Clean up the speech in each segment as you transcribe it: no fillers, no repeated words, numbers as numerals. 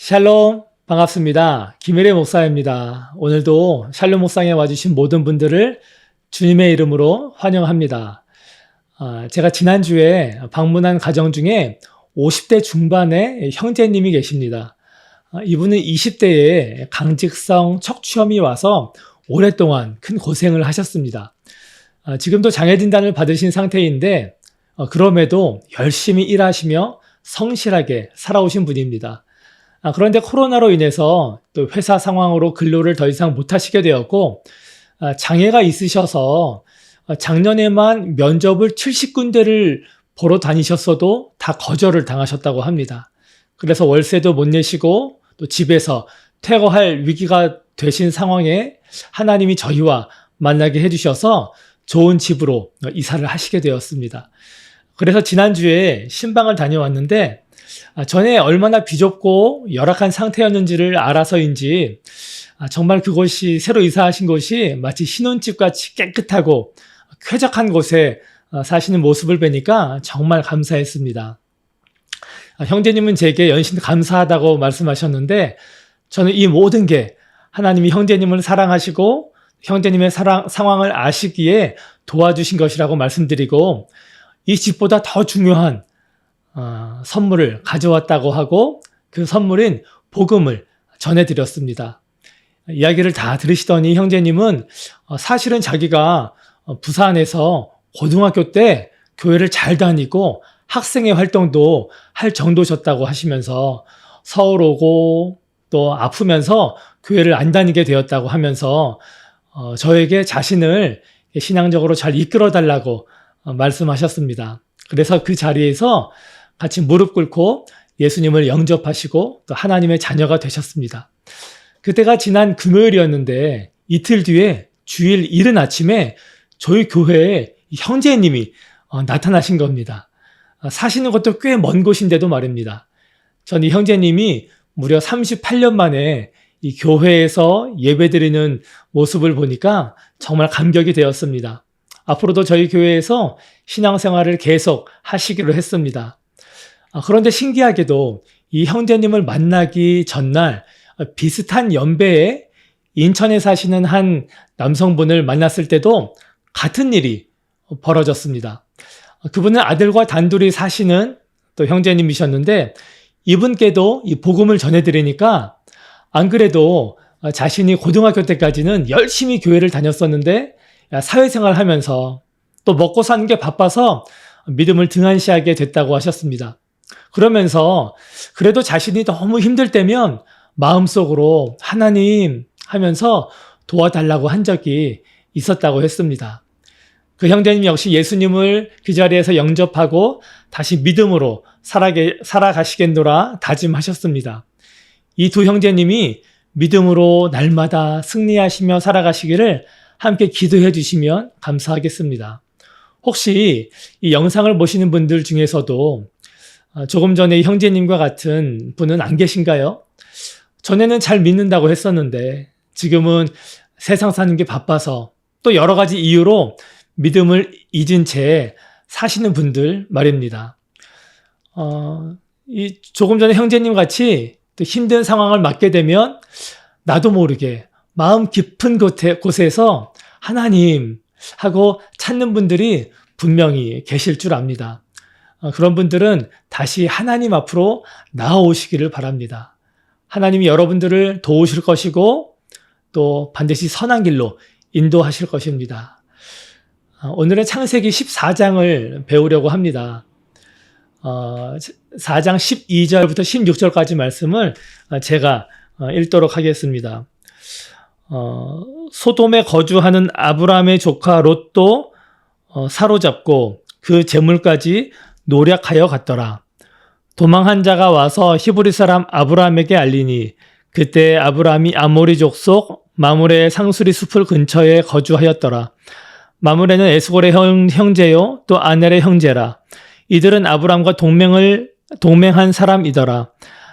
샬롬, 반갑습니다. 김일의 목사입니다. 오늘도 샬롬 목상에 와주신 모든 분들을 주님의 이름으로 환영합니다. 제가 지난주에 방문한 가정 중에 50대 중반의 형제님이 계십니다. 이분은 20대에 강직성 척추염이 와서 오랫동안 큰 고생을 하셨습니다. 지금도 장애진단을 받으신 상태인데 그럼에도 열심히 일하시며 성실하게 살아오신 분입니다. 그런데 코로나로 인해서 또 회사 상황으로 근로를 더 이상 못하시게 되었고 장애가 있으셔서 작년에만 면접을 70군데를 보러 다니셨어도 다 거절을 당하셨다고 합니다. 그래서 월세도 못 내시고 또 집에서 퇴거할 위기가 되신 상황에 하나님이 저희와 만나게 해주셔서 좋은 집으로 이사를 하시게 되었습니다. 그래서 지난주에 신방을 다녀왔는데 전에 얼마나 비좁고 열악한 상태였는지를 알아서인지 정말 그곳이 새로 이사하신 곳이 마치 신혼집같이 깨끗하고 쾌적한 곳에 사시는 모습을 뵈니까 정말 감사했습니다. 형제님은 제게 연신 감사하다고 말씀하셨는데 저는 이 모든 게 하나님이 형제님을 사랑하시고 형제님의 상황을 아시기에 도와주신 것이라고 말씀드리고 이 집보다 더 중요한 선물을 가져왔다고 하고 그 선물인 복음을 전해드렸습니다. 이야기를 다 들으시더니 형제님은 사실은 자기가 부산에서 고등학교 때 교회를 잘 다니고 학생회 활동도 할 정도셨다고 하시면서 서울 오고 또 아프면서 교회를 안 다니게 되었다고 하면서 저에게 자신을 신앙적으로 잘 이끌어 달라고 말씀하셨습니다. 그래서 그 자리에서 같이 무릎 꿇고 예수님을 영접하시고 또 하나님의 자녀가 되셨습니다. 그때가 지난 금요일이었는데 이틀 뒤에 주일 이른 아침에 저희 교회에 형제님이 나타나신 겁니다. 사시는 것도 꽤 먼 곳인데도 말입니다. 전 이 형제님이 무려 38년 만에 이 교회에서 예배드리는 모습을 보니까 정말 감격이 되었습니다. 앞으로도 저희 교회에서 신앙생활을 계속 하시기로 했습니다. 그런데 신기하게도 이 형제님을 만나기 전날 비슷한 연배에 인천에 사시는 한 남성분을 만났을 때도 같은 일이 벌어졌습니다. 그분은 아들과 단둘이 사시는 또 형제님이셨는데 이분께도 이 복음을 전해드리니까 안 그래도 자신이 고등학교 때까지는 열심히 교회를 다녔었는데 사회생활 하면서 또 먹고 사는 게 바빠서 믿음을 등한시하게 됐다고 하셨습니다. 그러면서 그래도 자신이 너무 힘들 때면 마음속으로 하나님 하면서 도와달라고 한 적이 있었다고 했습니다. 그 형제님 역시 예수님을 그 자리에서 영접하고 다시 믿음으로 살아가시겠노라 다짐하셨습니다. 이 두 형제님이 믿음으로 날마다 승리하시며 살아가시기를 함께 기도해 주시면 감사하겠습니다. 혹시 이 영상을 보시는 분들 중에서도 조금 전에 형제님과 같은 분은 안 계신가요? 전에는 잘 믿는다고 했었는데 지금은 세상 사는 게 바빠서 또 여러 가지 이유로 믿음을 잊은 채 사시는 분들 말입니다. 조금 전에 형제님 같이 또 힘든 상황을 맞게 되면 나도 모르게 마음 깊은 곳에서 하나님 하고 찾는 분들이 분명히 계실 줄 압니다. 그런 분들은 다시 하나님 앞으로 나아오시기를 바랍니다. 하나님이 여러분들을 도우실 것이고 또 반드시 선한 길로 인도하실 것입니다. 오늘은 창세기 14장을 배우려고 합니다. 4장 12절부터 16절까지 말씀을 제가 읽도록 하겠습니다. 소돔에 거주하는 아브라함의 조카 롯도 사로잡고 그 재물까지 노략하여 갔더라. 도망한 자가 와서 히브리 사람 아브라함에게 알리니 그때 아브라함이 아모리 족속 마므레의 상수리 숲을 근처에 거주하였더라. 마므레는 에스골의 형제요 또 아넬의 형제라. 이들은 아브라함과 동맹한 사람이더라.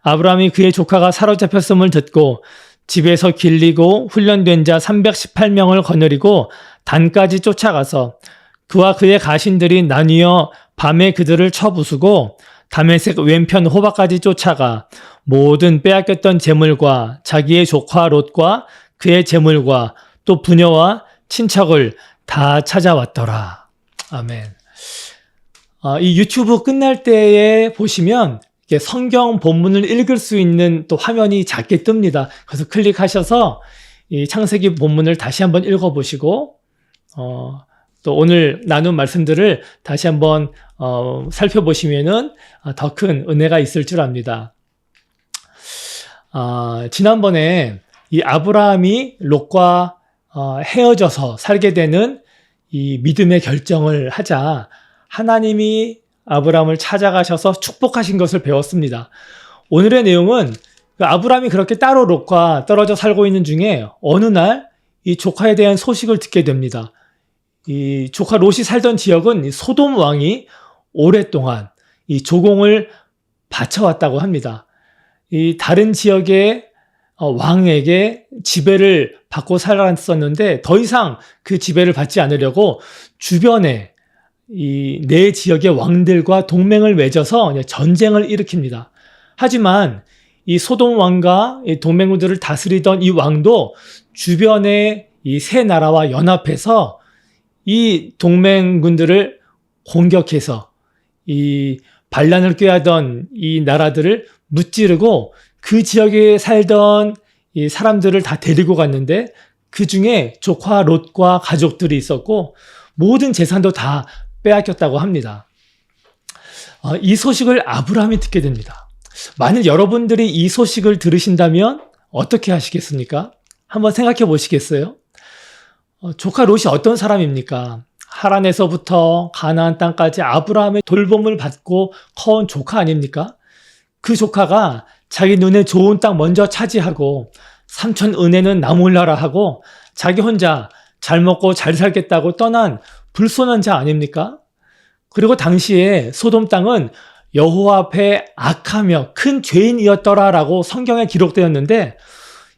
아브라함이 그의 조카가 사로잡혔음을 듣고 집에서 길리고 훈련된 자 318명을 거느리고 단까지 쫓아가서 그와 그의 가신들이 나뉘어 밤에 그들을 쳐부수고 다메섹 왼편 호바까지 쫓아가 모든 빼앗겼던 재물과 자기의 조카 롯과 그의 재물과 또 부녀와 친척을 다 찾아왔더라. 아멘. 이 유튜브 끝날 때에 보시면 이게 성경 본문을 읽을 수 있는 또 화면이 작게 뜹니다. 그래서 클릭하셔서 이 창세기 본문을 다시 한번 읽어보시고 또 오늘 나눈 말씀들을 다시 한번 살펴보시면은 더 큰 은혜가 있을 줄 압니다. 지난번에 이 아브라함이 롯과 헤어져서 살게 되는 이 믿음의 결정을 하자 하나님이 아브라함을 찾아가셔서 축복하신 것을 배웠습니다. 오늘의 내용은 아브라함이 그렇게 따로 롯과 떨어져 살고 있는 중에 어느 날 이 조카에 대한 소식을 듣게 됩니다. 이 조카 롯이 살던 지역은 소돔 왕이 오랫동안 이 조공을 바쳐왔다고 합니다. 이 다른 지역의 왕에게 지배를 받고 살았었는데 더 이상 그 지배를 받지 않으려고 주변에 이 네 지역의 왕들과 동맹을 맺어서 전쟁을 일으킵니다. 하지만 이 소돔 왕과 이 동맹들을 다스리던 이 왕도 주변의 이 세 나라와 연합해서 이 동맹군들을 공격해서 이 반란을 꾀하던 이 나라들을 무찌르고 그 지역에 살던 이 사람들을 다 데리고 갔는데 그 중에 조카 롯과 가족들이 있었고 모든 재산도 다 빼앗겼다고 합니다. 이 소식을 아브라함이 듣게 됩니다. 만일 여러분들이 이 소식을 들으신다면 어떻게 하시겠습니까? 한번 생각해 보시겠어요? 조카 롯이 어떤 사람입니까? 하란에서부터 가나안 땅까지 아브라함의 돌봄을 받고 커온 조카 아닙니까? 그 조카가 자기 눈에 좋은 땅 먼저 차지하고 삼천 은혜는 나 몰라라 하고 자기 혼자 잘 먹고 잘 살겠다고 떠난 불손한 자 아닙니까? 그리고 당시에 소돔 땅은 여호와 앞에 악하며 큰 죄인이었더라라고 성경에 기록되었는데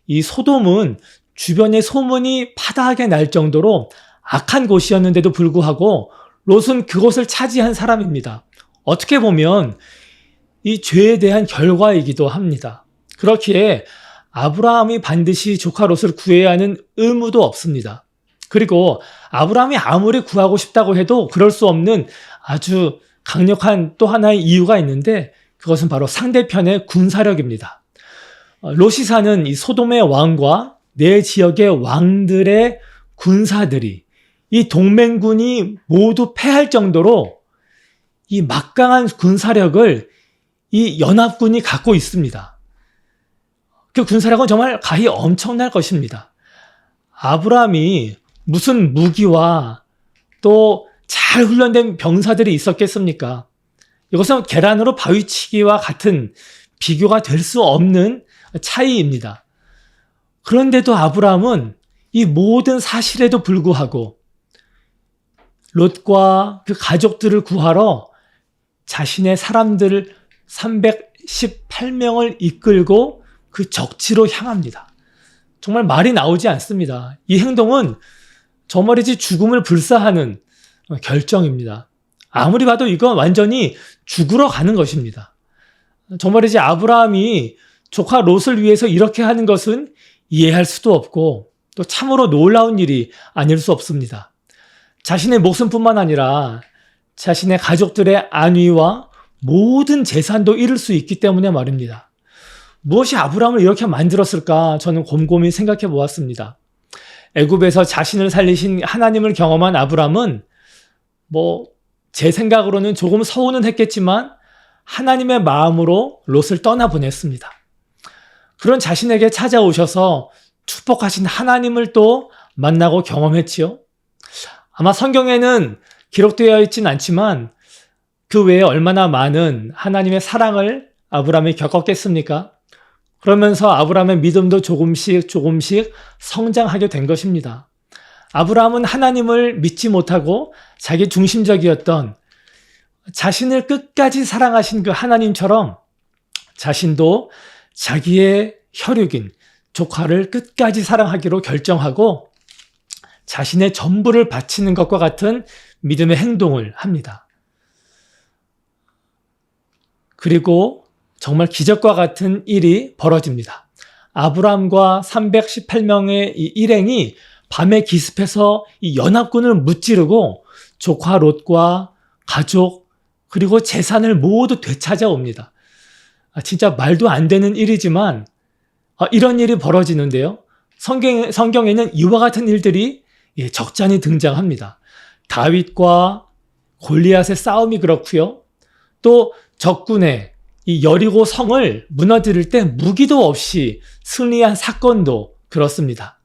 이 소돔은 주변의 소문이 파다하게 날 정도로 악한 곳이었는데도 불구하고 롯은 그곳을 차지한 사람입니다. 어떻게 보면 이 죄에 대한 결과이기도 합니다. 그렇기에 아브라함이 반드시 조카 롯을 구해야 하는 의무도 없습니다. 그리고 아브라함이 아무리 구하고 싶다고 해도 그럴 수 없는 아주 강력한 또 하나의 이유가 있는데 그것은 바로 상대편의 군사력입니다. 롯이 사는 이 소돔의 왕과 네 지역의 왕들의 군사들이 이 동맹군이 모두 패할 정도로 이 막강한 군사력을 이 연합군이 갖고 있습니다. 그 군사력은 정말 가히 엄청날 것입니다. 아브라함이 무슨 무기와 또 잘 훈련된 병사들이 있었겠습니까? 이것은 계란으로 바위치기와 같은 비교가 될 수 없는 차이입니다. 그런데도 아브라함은 이 모든 사실에도 불구하고 롯과 그 가족들을 구하러 자신의 사람들을 318명을 이끌고 그 적지로 향합니다. 정말 말이 나오지 않습니다. 이 행동은 저 말이지 죽음을 불사하는 결정입니다. 아무리 봐도 이건 완전히 죽으러 가는 것입니다. 저 말이지 아브라함이 조카 롯을 위해서 이렇게 하는 것은 이해할 수도 없고 또 참으로 놀라운 일이 아닐 수 없습니다. 자신의 목숨뿐만 아니라 자신의 가족들의 안위와 모든 재산도 잃을 수 있기 때문에 말입니다. 무엇이 아브라함을 이렇게 만들었을까 저는 곰곰이 생각해 보았습니다. 애굽에서 자신을 살리신 하나님을 경험한 아브라함은 제 생각으로는 조금 서운은 했겠지만 하나님의 마음으로 롯을 떠나보냈습니다. 그런 자신에게 찾아오셔서 축복하신 하나님을 또 만나고 경험했지요. 아마 성경에는 기록되어 있진 않지만 그 외에 얼마나 많은 하나님의 사랑을 아브라함이 겪었겠습니까? 그러면서 아브라함의 믿음도 조금씩 성장하게 된 것입니다. 아브라함은 하나님을 믿지 못하고 자기 중심적이었던 자신을 끝까지 사랑하신 그 하나님처럼 자신도 자기의 혈육인 조카를 끝까지 사랑하기로 결정하고 자신의 전부를 바치는 것과 같은 믿음의 행동을 합니다. 그리고 정말 기적과 같은 일이 벌어집니다. 아브라함과 318명의 이 일행이 밤에 기습해서 이 연합군을 무찌르고 조카 롯과 가족 그리고 재산을 모두 되찾아옵니다. 진짜 말도 안 되는 일이지만 이런 일이 벌어지는데요. 성경에는 이와 같은 일들이 적잖이 등장합니다. 다윗과 골리앗의 싸움이 그렇고요. 또 적군의 이 여리고 성을 무너뜨릴 때 무기도 없이 승리한 사건도 그렇습니다.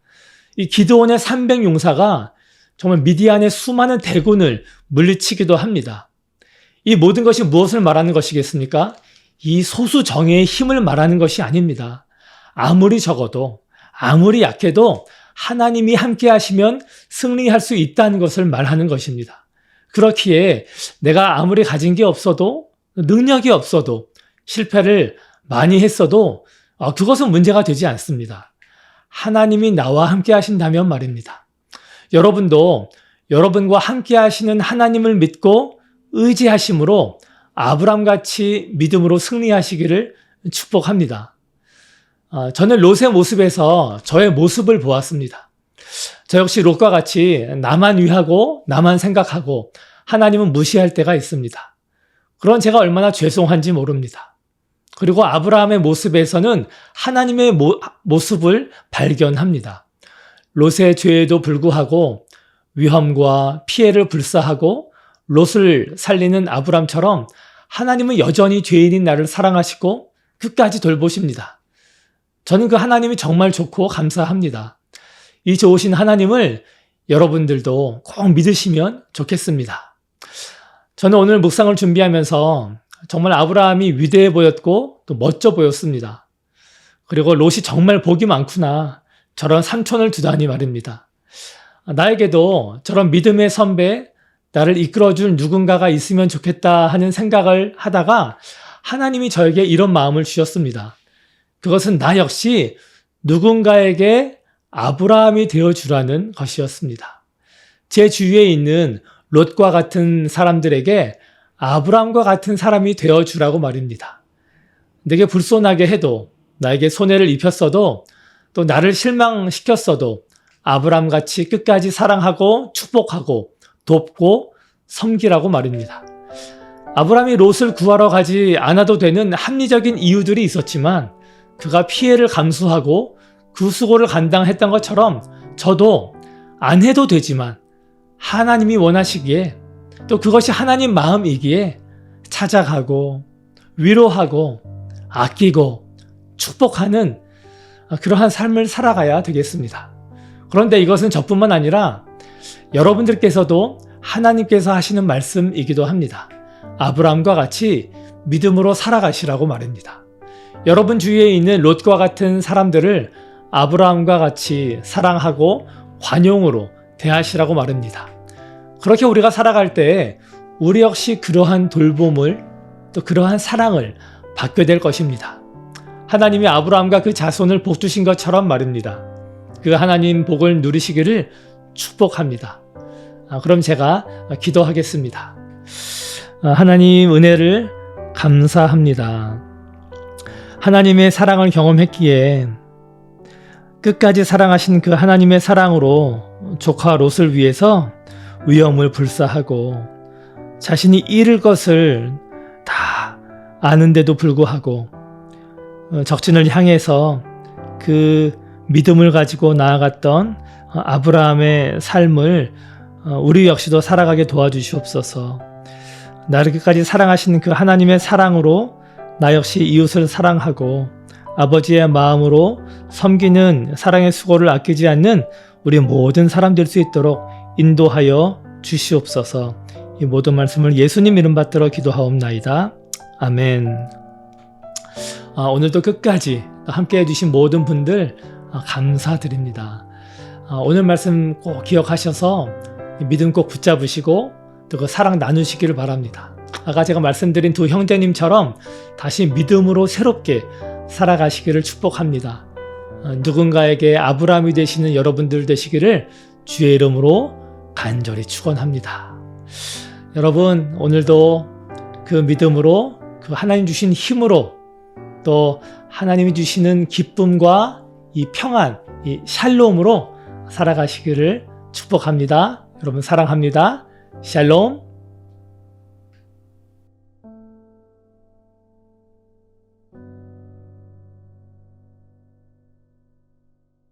이 기드온의 300용사가 정말 미디안의 수많은 대군을 물리치기도 합니다. 이 모든 것이 무엇을 말하는 것이겠습니까? 이 소수 정예의 힘을 말하는 것이 아닙니다. 아무리 적어도, 아무리 약해도 하나님이 함께 하시면 승리할 수 있다는 것을 말하는 것입니다. 그렇기에 내가 아무리 가진 게 없어도, 능력이 없어도, 실패를 많이 했어도 그것은 문제가 되지 않습니다. 하나님이 나와 함께 하신다면 말입니다. 여러분도 여러분과 함께 하시는 하나님을 믿고 의지하심으로 아브람같이 믿음으로 승리하시기를 축복합니다. 저는 롯의 모습에서 저의 모습을 보았습니다. 저 역시 롯과 같이 나만 위하고 나만 생각하고 하나님은 무시할 때가 있습니다. 그런 제가 얼마나 죄송한지 모릅니다. 그리고 아브라함의 모습에서는 하나님의 모습을 발견합니다. 롯의 죄에도 불구하고 위험과 피해를 불사하고 롯을 살리는 아브람처럼 하나님은 여전히 죄인인 나를 사랑하시고 끝까지 돌보십니다. 저는 그 하나님이 정말 좋고 감사합니다. 이 좋으신 하나님을 여러분들도 꼭 믿으시면 좋겠습니다. 저는 오늘 묵상을 준비하면서 정말 아브라함이 위대해 보였고 또 멋져 보였습니다. 그리고 롯이 정말 복이 많구나. 저런 삼촌을 두다니 말입니다. 나에게도 저런 믿음의 선배, 나를 이끌어줄 누군가가 있으면 좋겠다 하는 생각을 하다가 하나님이 저에게 이런 마음을 주셨습니다. 그것은 나 역시 누군가에게 아브라함이 되어주라는 것이었습니다. 제 주위에 있는 롯과 같은 사람들에게 아브라함과 같은 사람이 되어주라고 말입니다. 내게 불손하게 해도, 나에게 손해를 입혔어도, 또 나를 실망시켰어도 아브라함같이 끝까지 사랑하고 축복하고 돕고 섬기라고 말입니다. 아브라함이 롯을 구하러 가지 않아도 되는 합리적인 이유들이 있었지만 그가 피해를 감수하고 그 수고를 감당했던 것처럼 저도 안 해도 되지만 하나님이 원하시기에 또 그것이 하나님 마음이기에 찾아가고 위로하고 아끼고 축복하는 그러한 삶을 살아가야 되겠습니다. 그런데 이것은 저뿐만 아니라 여러분들께서도 하나님께서 하시는 말씀이기도 합니다. 아브라함과 같이 믿음으로 살아가시라고 말입니다. 여러분 주위에 있는 롯과 같은 사람들을 아브라함과 같이 사랑하고 관용으로 대하시라고 말입니다. 그렇게 우리가 살아갈 때 우리 역시 그러한 돌봄을 또 그러한 사랑을 받게 될 것입니다. 하나님이 아브라함과 그 자손을 복 주신 것처럼 말입니다. 그 하나님 복을 누리시기를 축복합니다. 그럼 제가 기도하겠습니다. 하나님 은혜를 감사합니다. 하나님의 사랑을 경험했기에 끝까지 사랑하신 그 하나님의 사랑으로 조카 롯을 위해서 위험을 불사하고 자신이 잃을 것을 다 아는데도 불구하고 적진을 향해서 그 믿음을 가지고 나아갔던 아브라함의 삶을 우리 역시도 살아가게 도와주시옵소서. 나를 끝까지 사랑하시는 그 하나님의 사랑으로 나 역시 이웃을 사랑하고 아버지의 마음으로 섬기는 사랑의 수고를 아끼지 않는 우리 모든 사람 될 수 있도록 인도하여 주시옵소서. 이 모든 말씀을 예수님 이름 받들어 기도하옵나이다. 아멘. 오늘도 끝까지 함께 해주신 모든 분들 감사드립니다. 오늘 말씀 꼭 기억하셔서 믿음 꼭 붙잡으시고 또 그 사랑 나누시기를 바랍니다. 아까 제가 말씀드린 두 형제님처럼 다시 믿음으로 새롭게 살아가시기를 축복합니다. 누군가에게 아브라함이 되시는 여러분들 되시기를 주의 이름으로 간절히 축원합니다. 여러분 오늘도 그 믿음으로 그 하나님 주신 힘으로 또 하나님이 주시는 기쁨과 이 평안, 이 샬롬으로 살아가시기를 축복합니다. 여러분 사랑합니다. 샬롬.